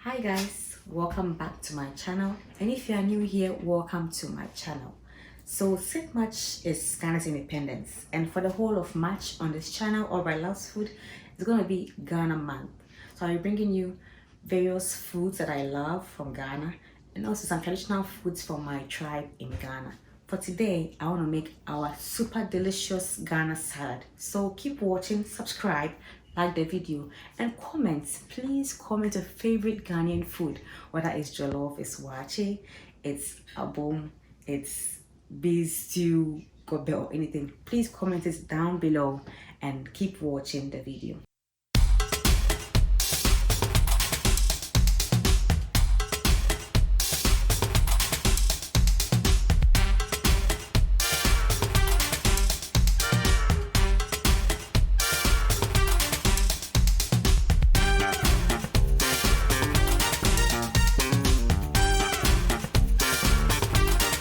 Hi guys, welcome back to my channel, and if you are new here, welcome to my channel. So 6th March is Ghana's independence, and for the whole of March on this channel, Albright loves food, it's going to be Ghana month. So I'll be bringing you various foods that I love from Ghana and also some traditional foods from my tribe in Ghana. For today, I want to make our super delicious Ghana salad. So keep watching, subscribe, like the video, and comment. Please comment your favorite Ghanaian food, whether it's jollof, it's wache, it's abom, it's beef stew, gobe, or anything. Please comment it down below and keep watching the video.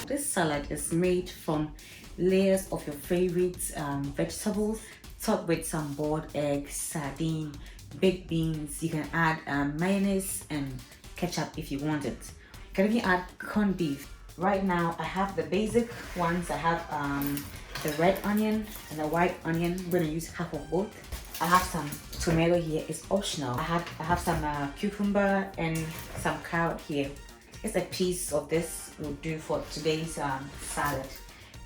This salad is made from layers of your favorite vegetables, topped with some boiled eggs, sardine, baked beans. You can add mayonnaise and ketchup if you want it. You can even add corned beef. Right now I have the basic ones. I have the red onion and the white onion. I'm going to use half of both. I have some tomato here, it's optional. I have some cucumber and some carrot here. Just a piece of this will do for today's salad.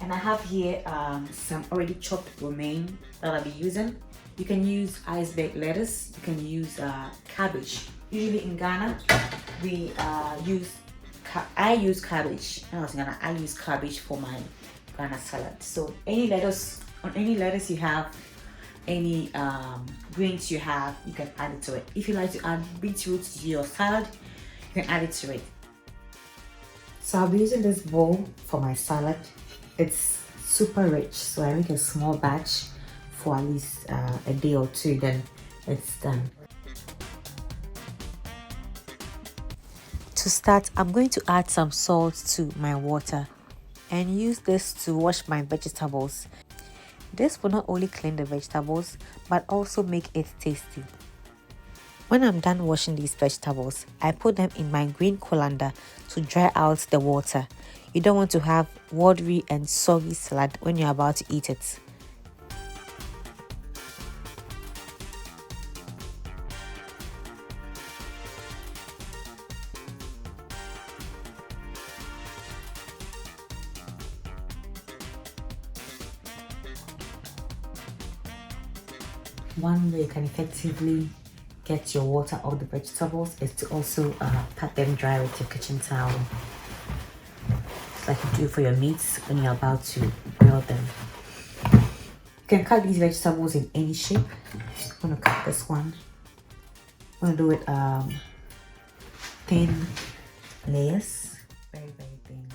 And I have here some already chopped romaine that I'll be using. You can use iceberg lettuce, you can use cabbage. Usually in Ghana, I use cabbage. I use cabbage for my Ghana salad. So any lettuce you have, any greens you have, you can add it to it. If you like to add beetroot to your salad, you can add it to it. So I'll be using this bowl for my salad. It's super rich, so I make a small batch for at least a day or two, then it's done. To start, I'm going to add some salt to my water and use this to wash my vegetables. This will not only clean the vegetables, but also make it tasty. When I'm done washing these vegetables, I put them in my green colander to dry out the water. You don't want to have watery and soggy salad when you're about to eat it. One way you can effectively get your water off the vegetables is to also pat them dry with your kitchen towel, like you do for your meats when you're about to boil them. You can cut these vegetables in any shape. I'm going to cut this one. I'm going to do it thin layers, very thin layers.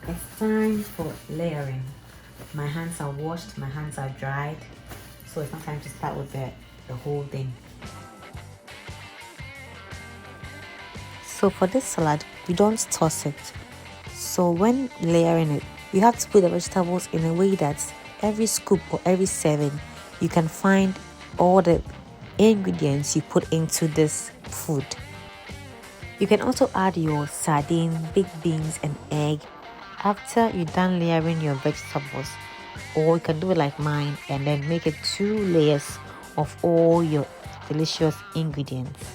It's time for layering. My hands are washed, my hands are dried, so it's not time to start with the whole thing. So for this salad, we don't toss it. So when layering it, you have to put the vegetables in a way that every scoop or every serving, you can find all the ingredients you put into this food. You can also add your sardine, baked beans and egg after you're done layering your vegetables, or you can do it like mine and then make it 2 layers of all your delicious ingredients.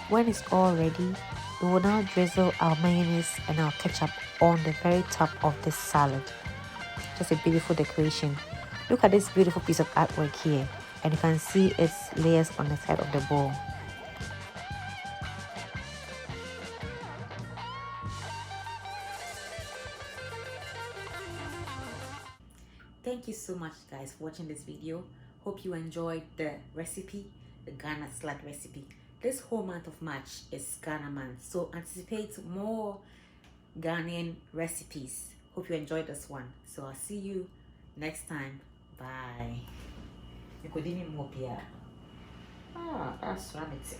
When it's all ready, we will now drizzle our mayonnaise and our ketchup on the very top of this salad. Just a beautiful decoration. Look at this beautiful piece of artwork here, and you can see its layers on the side of the bowl. Thank you so much guys for watching this video. Hope you enjoyed the recipe, the Ghana salad recipe. This whole month of March is Ghana month, so anticipate more Ghanaian recipes. Hope you enjoyed this one. So I'll see you next time. Bye. Ah, that's rabbit.